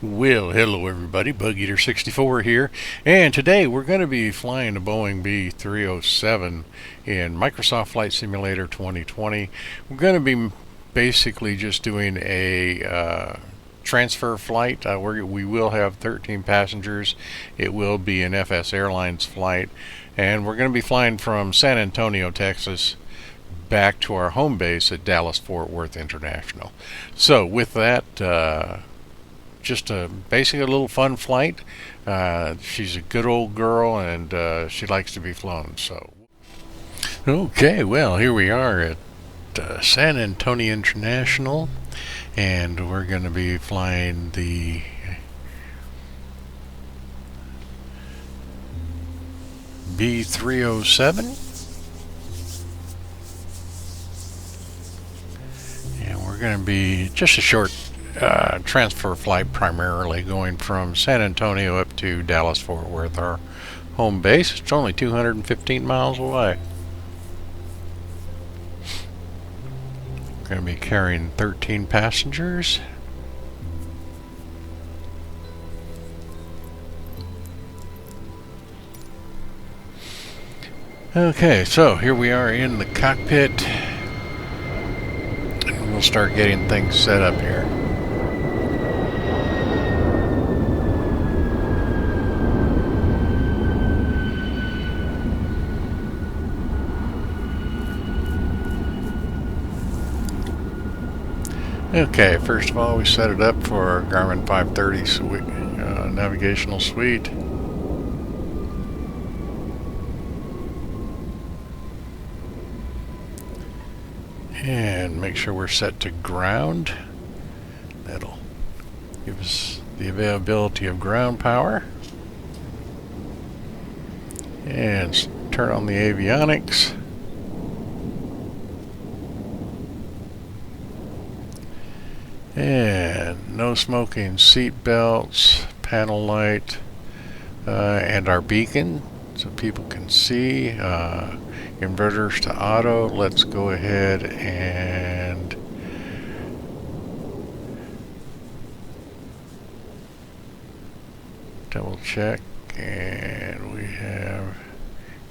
Well, hello everybody, Bug Eater 64 here, and today we're going to be flying the Boeing B307 in Microsoft Flight Simulator 2020. We're going to be basically just doing a transfer flight. We will have 13 passengers. It will be an FSAirlines flight, and we're going to be flying from San Antonio, Texas, back to our home base at Dallas-Fort Worth International. So with that, just basically a little fun flight. She's a good old girl, and she likes to be flown. So, okay, well, here we are at San Antonio International, and we're going to be flying the B307, and we're going to be just a short transfer flight, primarily going from San Antonio up to Dallas-Fort Worth, our home base. It's only 215 miles away. We're going to be carrying 13 passengers. Okay, so here we are in the cockpit, and we'll start getting things set up here. Okay, first of all, we set it up for our Garmin 530 navigational suite. And make sure we're set to ground. That'll give us the availability of ground power. And turn on the avionics. And no smoking seat belts, panel light, and our beacon so people can see. Inverters to auto. Let's go ahead and double check, and we have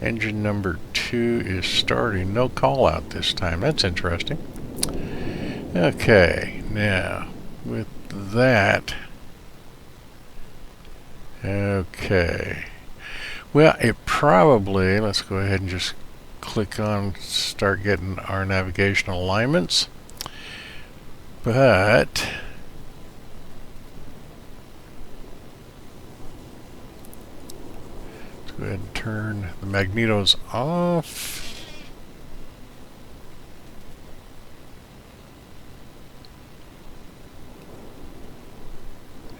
engine number 2 is starting. No call out this time. That's interesting. Okay, now with that, okay, well, it probably, let's go ahead and just click on start getting our navigational alignments, but let's go ahead and turn the magnetos off.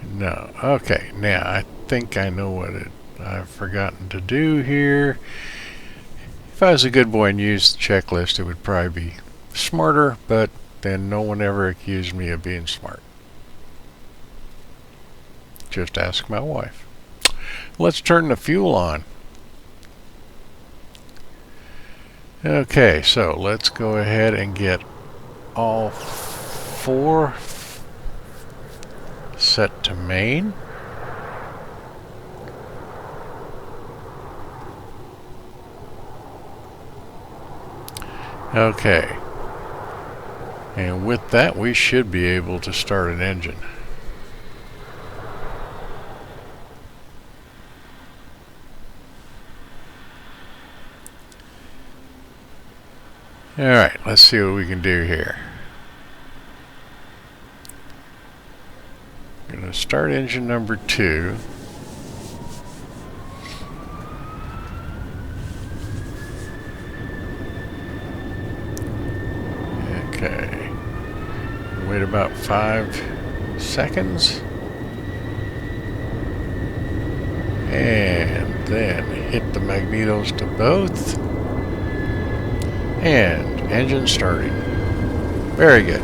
No. Okay, now I think I know what I've forgotten to do here. If I was a good boy and used the checklist, it would probably be smarter, but then no one ever accused me of being smart. Just ask my wife. Let's turn the fuel on. Okay, so let's go ahead and get all 4 set to main. Okay, and with that we should be able to start an engine. Alright, let's see what we can do here. I'm going to start engine number 2. Okay. Wait about 5 seconds. And then hit the magnetos to both. And engine starting. Very good.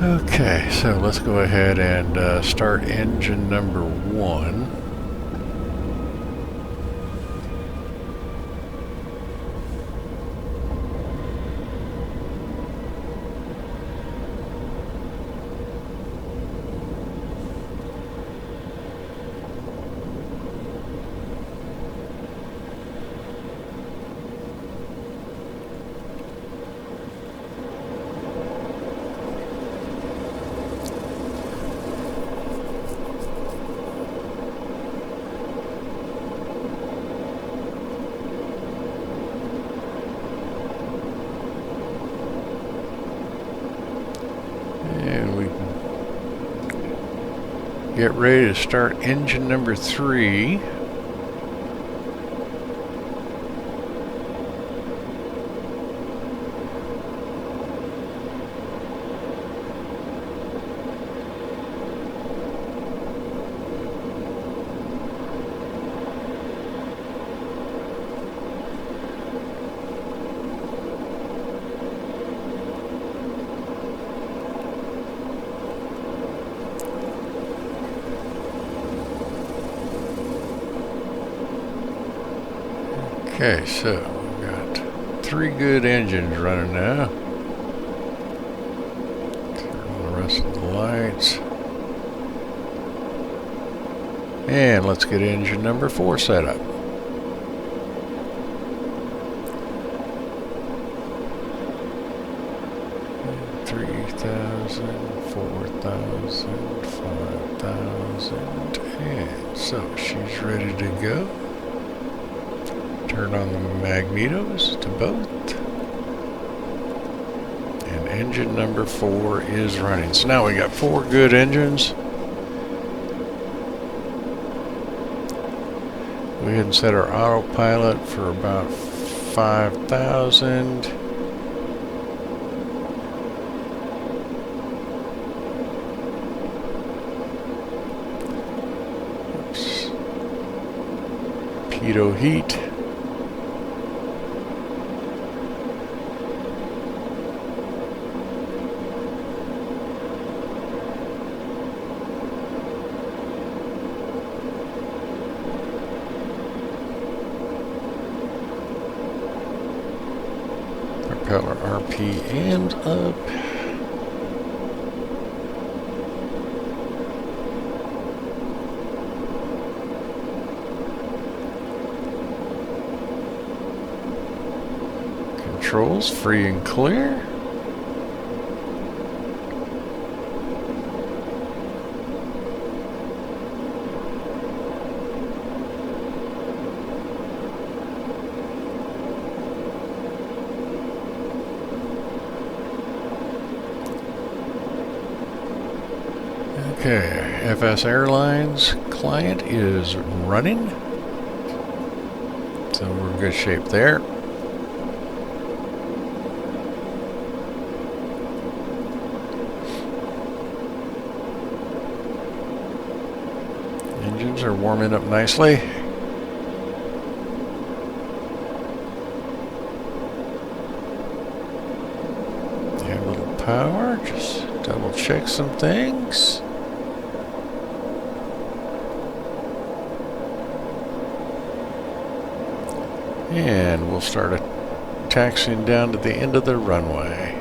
Okay, so let's go ahead and start engine number 1. And we get ready to start engine number 3. Okay, so we've got 3 good engines running now. Turn on the rest of the lights. And let's get engine number 4 set up. And so she's ready to go. Turn on the magnetos to both. And engine number 4 is running. So now we got 4 good engines. Go ahead and set our autopilot for about 5,000. Pitot heat. Propeller RPM's up. Controls free and clear. Okay, FSAirlines client is running, so we're in good shape there. Engines are warming up nicely. Have a little power, just double check some things. And we'll start taxiing down to the end of the runway.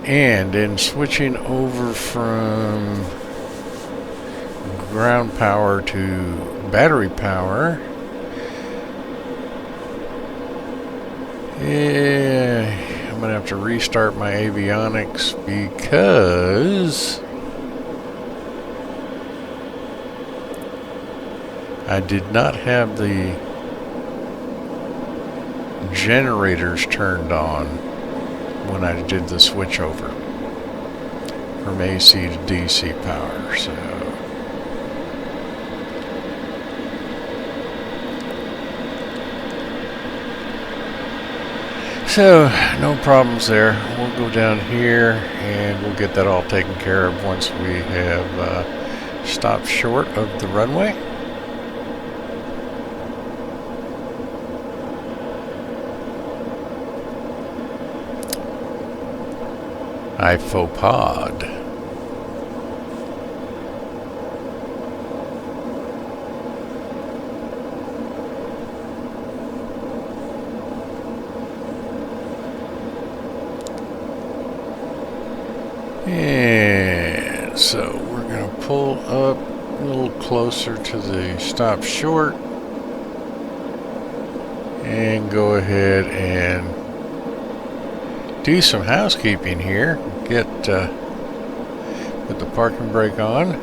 And in switching over from ground power to battery power, I'm gonna have to restart my avionics because I did not have the generators turned on when I did the switch over from AC to DC power. So, no problems there. We'll go down here and we'll get that all taken care of once we have stopped short of the runway. Pod. And so we're going to pull up a little closer to the stop short and go ahead and do some housekeeping here. Put the parking brake on.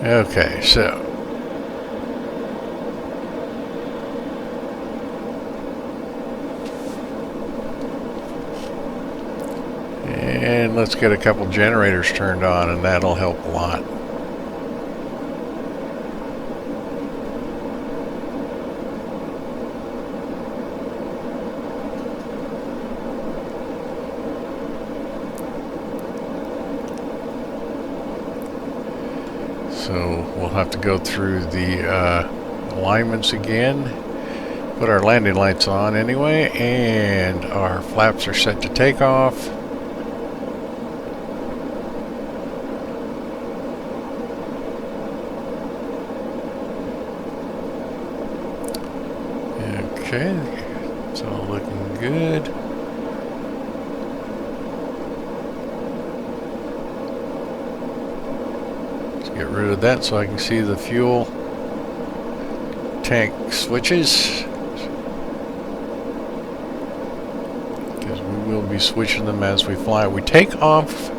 Okay, so and let's get a couple generators turned on, and that'll help a lot. So we'll have to go through the alignments again, put our landing lights on anyway, and our flaps are set to take off. Okay, it's all looking good. Get rid of that so I can see the fuel tank switches, because we will be switching them as we fly. We take off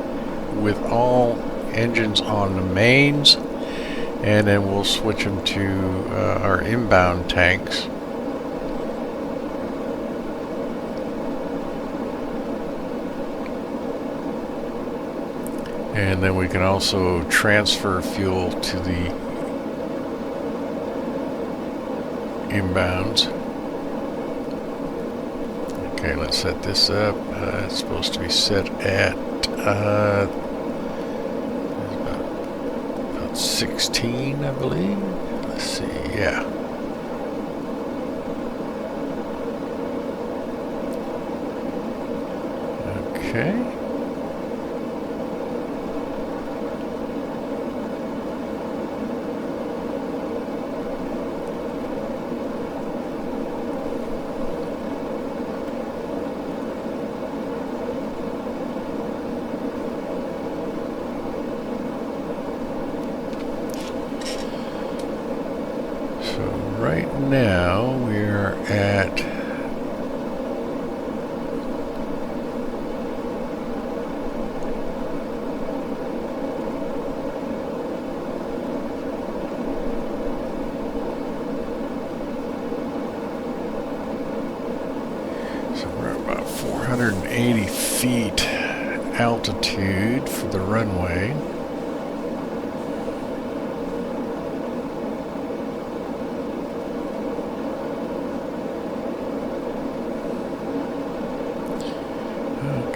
with all engines on the mains, and then we'll switch them to our inbound tanks. And then we can also transfer fuel to the inbounds. Okay, let's set this up. It's supposed to be set at about 16, I believe. Let's see, yeah. Okay. Right now we're at about 480 feet altitude for the runway.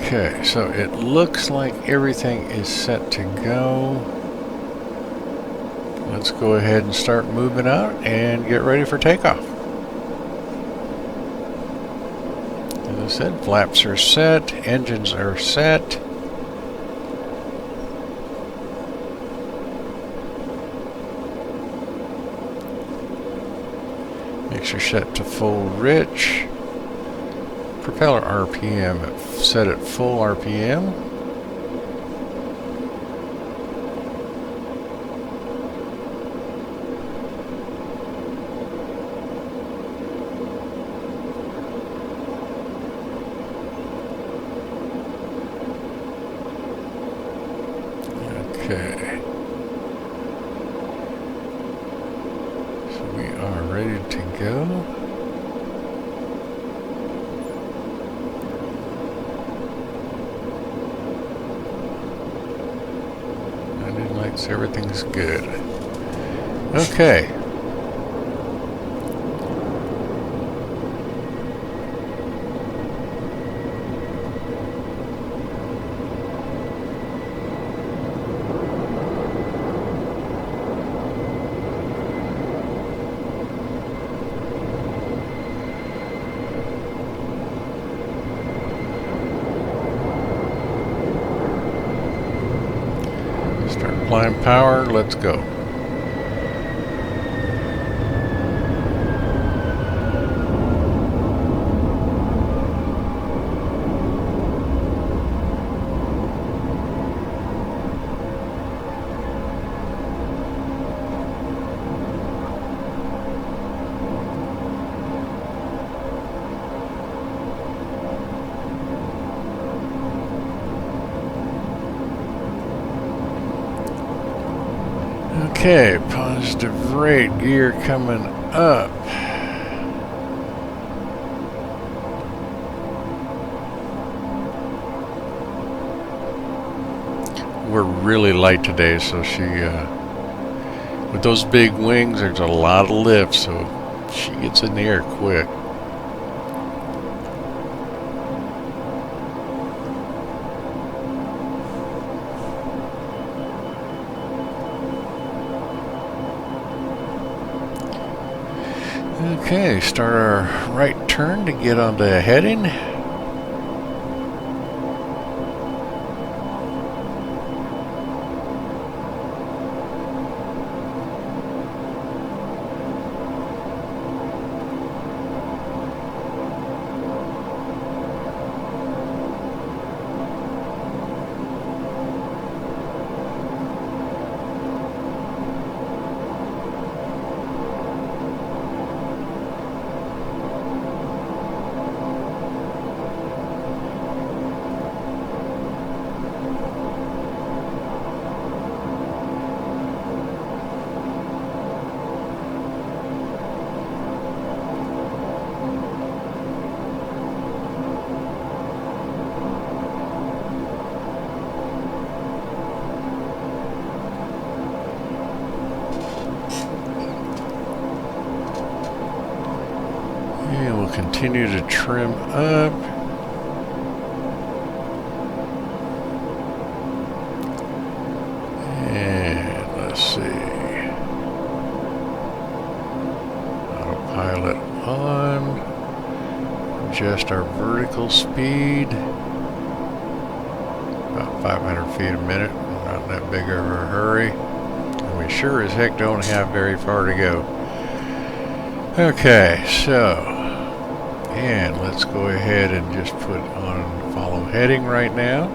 Okay, so it looks like everything is set to go. Let's go ahead and start moving out and get ready for takeoff. As I said, flaps are set, engines are set. Mix are set to full rich. Propeller RPM set at full RPM. Okay. So we are ready to go. Everything's good. Okay. applying power. Let's go. Okay, positive rate gear coming up. We're really light today, so she, with those big wings, there's a lot of lift, so she gets in the air quick. Okay, start our right turn to get onto heading. And we'll continue to trim up. And let's see. Autopilot on. Adjust our vertical speed. About 500 feet a minute. Not in that big of a hurry. And we sure as heck don't have very far to go. Okay, so. And let's go ahead and just put on follow heading right now.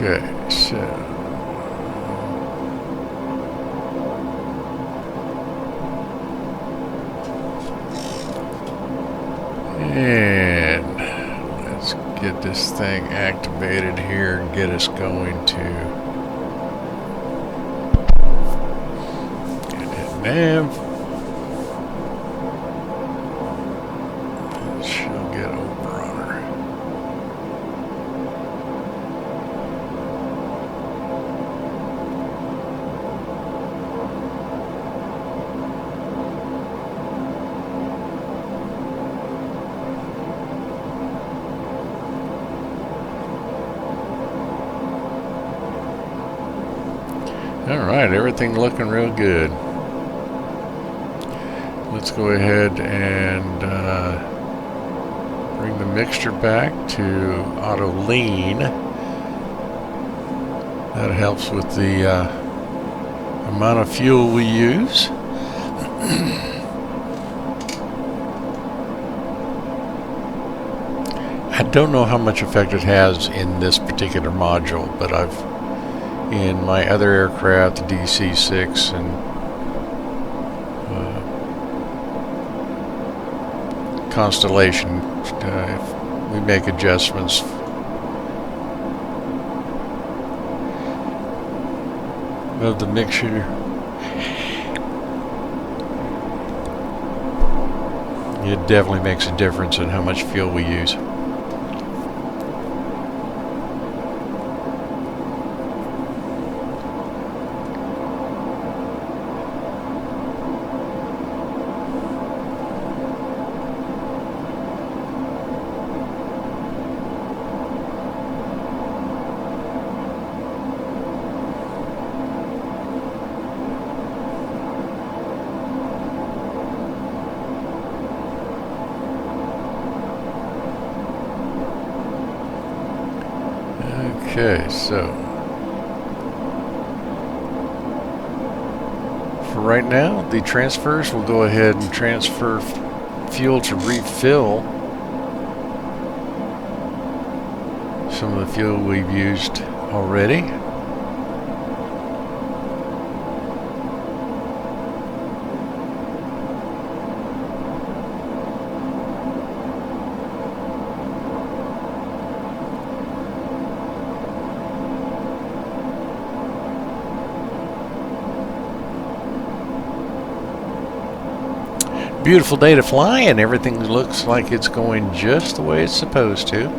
Okay, so and let's get this thing activated here and get us going to and hit nav. She'll get over on her. Alright, everything looking real good. Let's go ahead and bring the mixture back to auto lean. That helps with the amount of fuel we use. don't know how much effect it has in this particular module, but in my other aircraft, the DC-6 and Constellation, if we make adjustments of the mixture, it definitely makes a difference in how much fuel we use. Okay, so for right now, the transfers will go ahead and transfer fuel to refill some of the fuel we've used already. Beautiful day to fly, and everything looks like it's going just the way it's supposed to.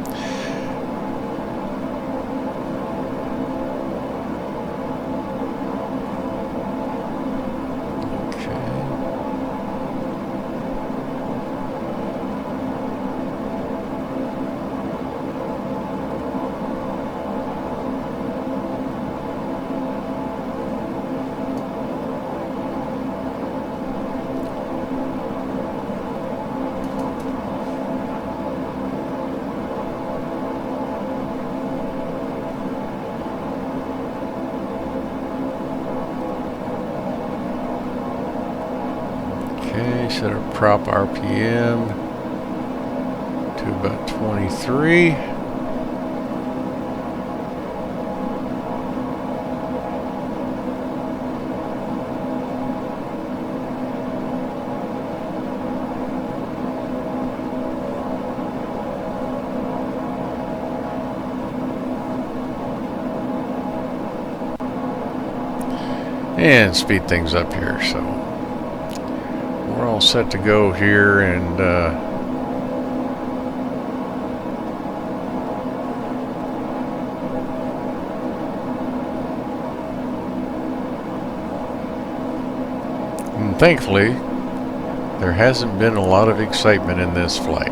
Set our prop RPM to about 23. And speed things up here, so we're all set to go here, and thankfully there hasn't been a lot of excitement in this flight.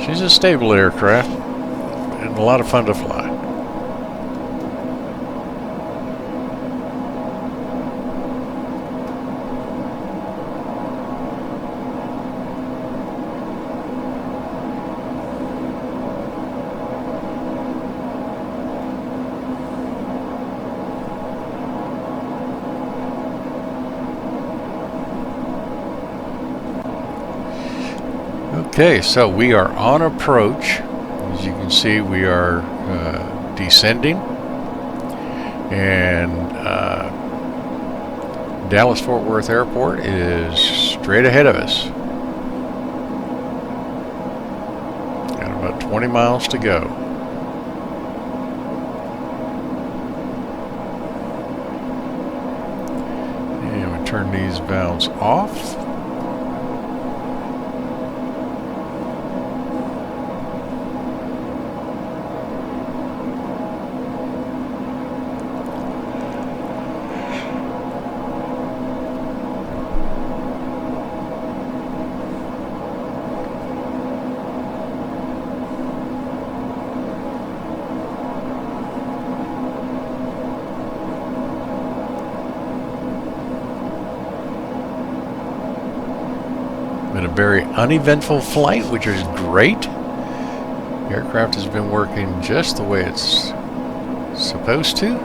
She's a stable aircraft and a lot of fun to fly. Okay, so we are on approach. As you can see, we are descending, and Dallas-Fort Worth Airport is straight ahead of us. Got about 20 miles to go. And we turn these valves off. Been a very uneventful flight, which is great. The aircraft has been working just the way it's supposed to.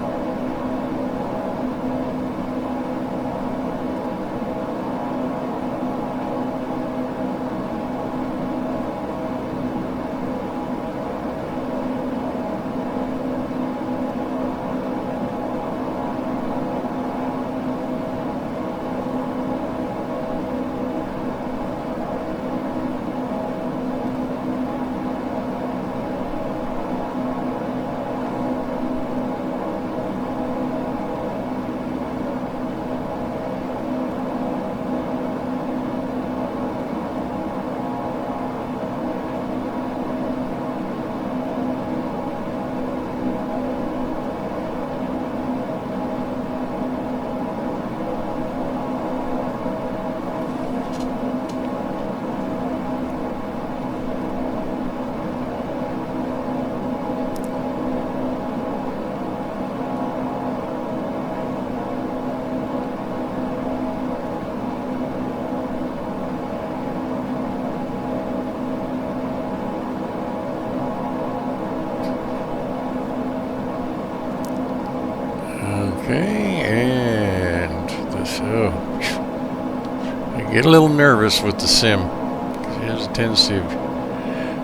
get a little nervous with the sim. She has a tendency of...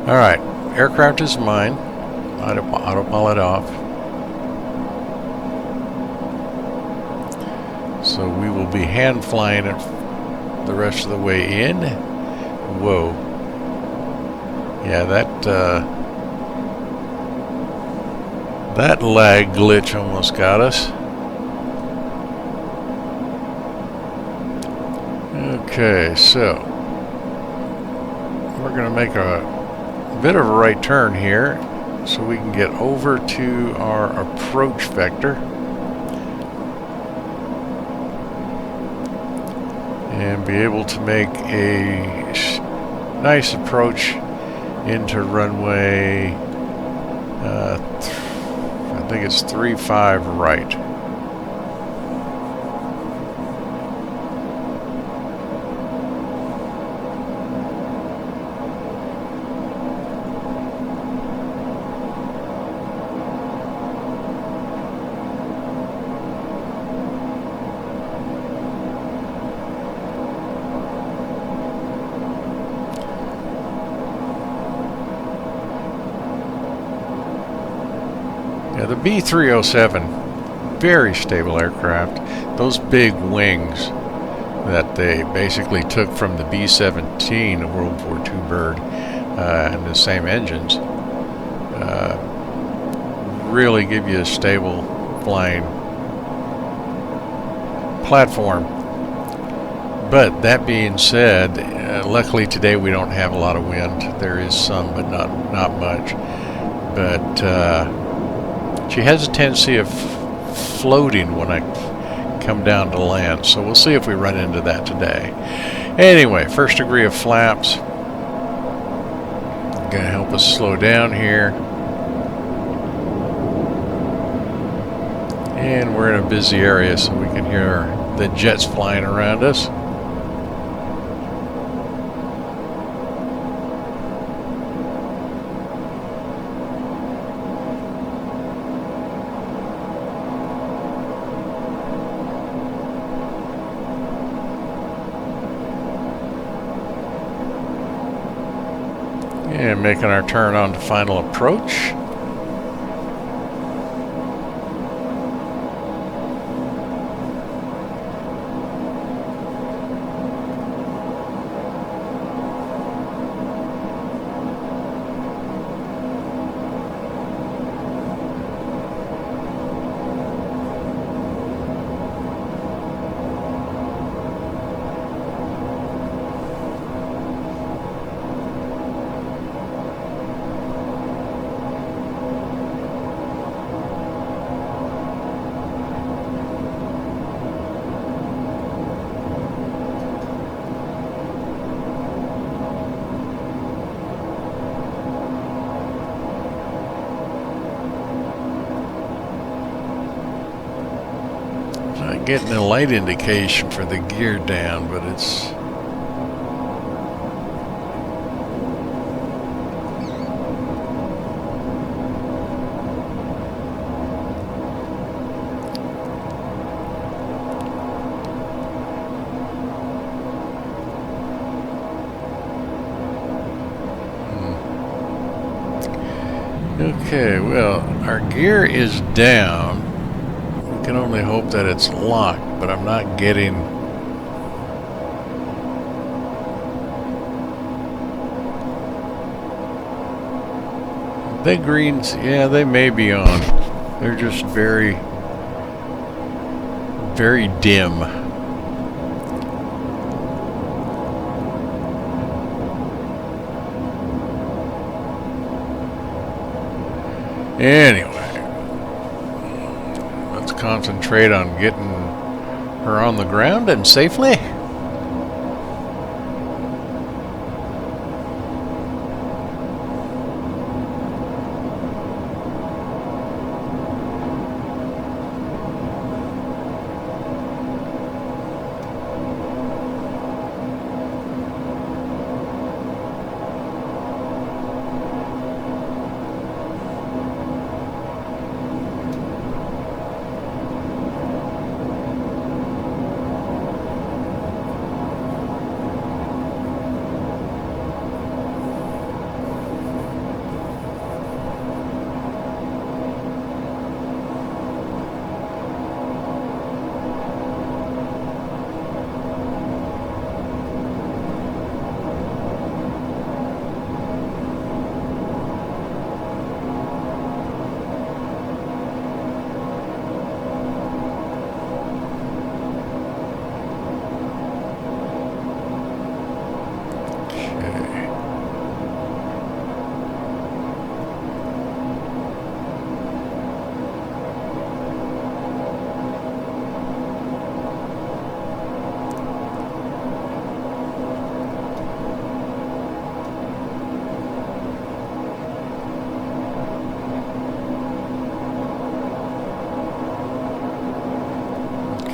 Alright, aircraft is mine. Autopilot off. So we will be hand flying it the rest of the way in. Whoa. Yeah, that lag glitch almost got us. Okay, so we're going to make a bit of a right turn here so we can get over to our approach vector and be able to make a nice approach into runway I think it's 35 right. Yeah, the B307, very stable aircraft. Those big wings that they basically took from the B-17, a World War II bird, and the same engines, really give you a stable flying platform. But that being said, luckily today we don't have a lot of wind. There is some, but not much. But she has a tendency of floating when I come down to land, so we'll see if we run into that today. Anyway, first degree of flaps. Gonna help us slow down here. And we're in a busy area, so we can hear the jets flying around us. And making our turn on to final approach. Getting a light indication for the gear down, but it's okay. Well, our gear is down. I can only hope that it's locked, but I'm not getting the greens. Yeah, they may be on. They're just very dim. Anyway, concentrate on getting her on the ground and safely.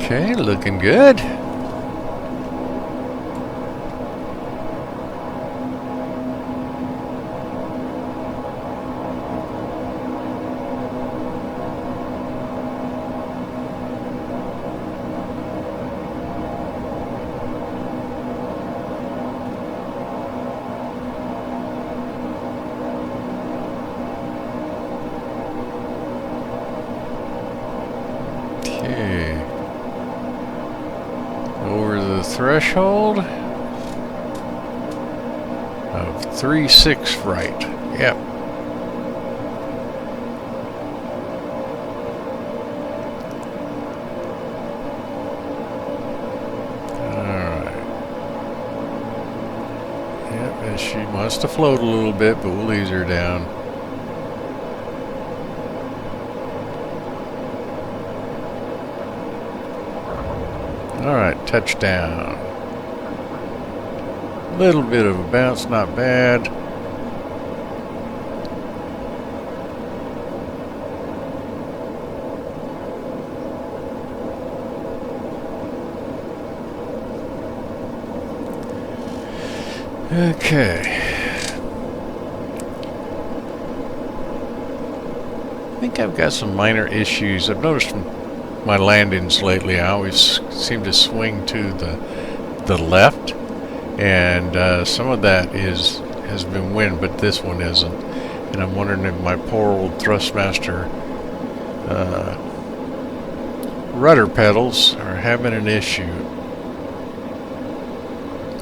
Okay, looking good. Okay. Over the threshold of 3.6 right. Yep. Alright. Yep, and she wants to float a little bit, but we'll ease her down. Alright, touchdown. Little bit of a bounce, not bad. Okay. I think I've got some minor issues. I've noticed from my landings lately, I always seem to swing to the left, and some of that has been wind, but this one isn't. And I'm wondering if my poor old Thrustmaster rudder pedals are having an issue.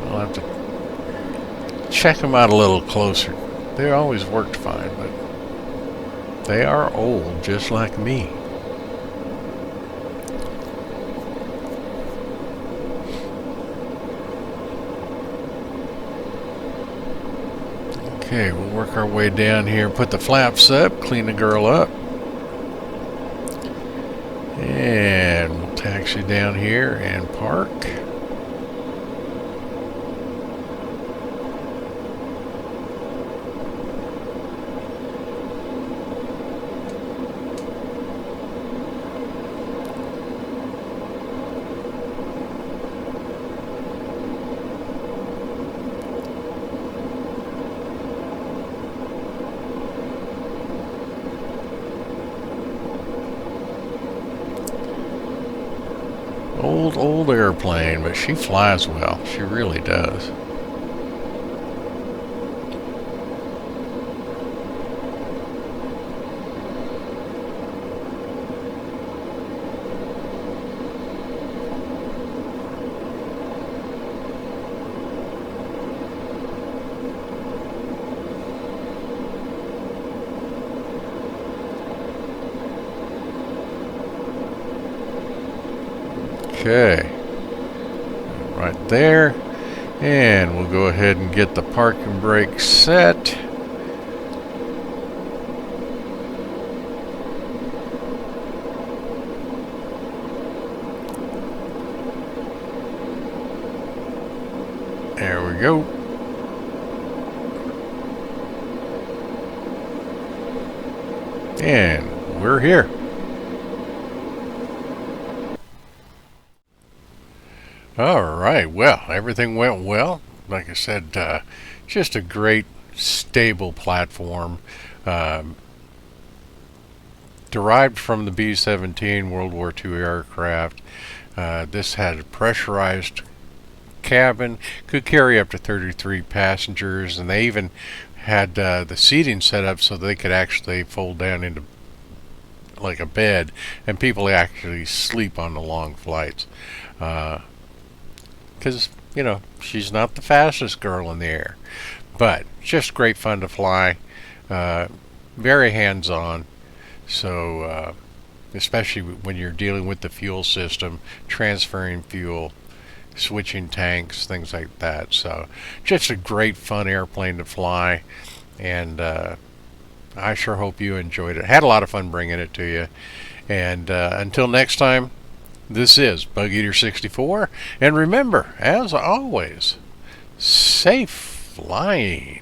I'll have to check them out a little closer. They always worked fine, but they are old, just like me. Okay, we'll work our way down here, put the flaps up, clean the girl up. And we'll taxi down here and park. Old airplane, but she flies well. She really does. Okay, right there, and we'll go ahead and get the parking brake set. There we go. And we're here. Alright, well, everything went well. Like I said, just a great, stable platform. Derived from the B-17 World War II aircraft. This had a pressurized cabin, could carry up to 33 passengers, and they even had the seating set up so they could actually fold down into like a bed, and people actually sleep on the long flights. Because, you know, she's not the fastest girl in the air, but just great fun to fly, very hands-on. So especially when you're dealing with the fuel system, transferring fuel, switching tanks, things like that. So just a great fun airplane to fly, and I sure hope you enjoyed it. Had a lot of fun bringing it to you. And until next time, this is Bug Eater 64, and remember, as always, safe flying.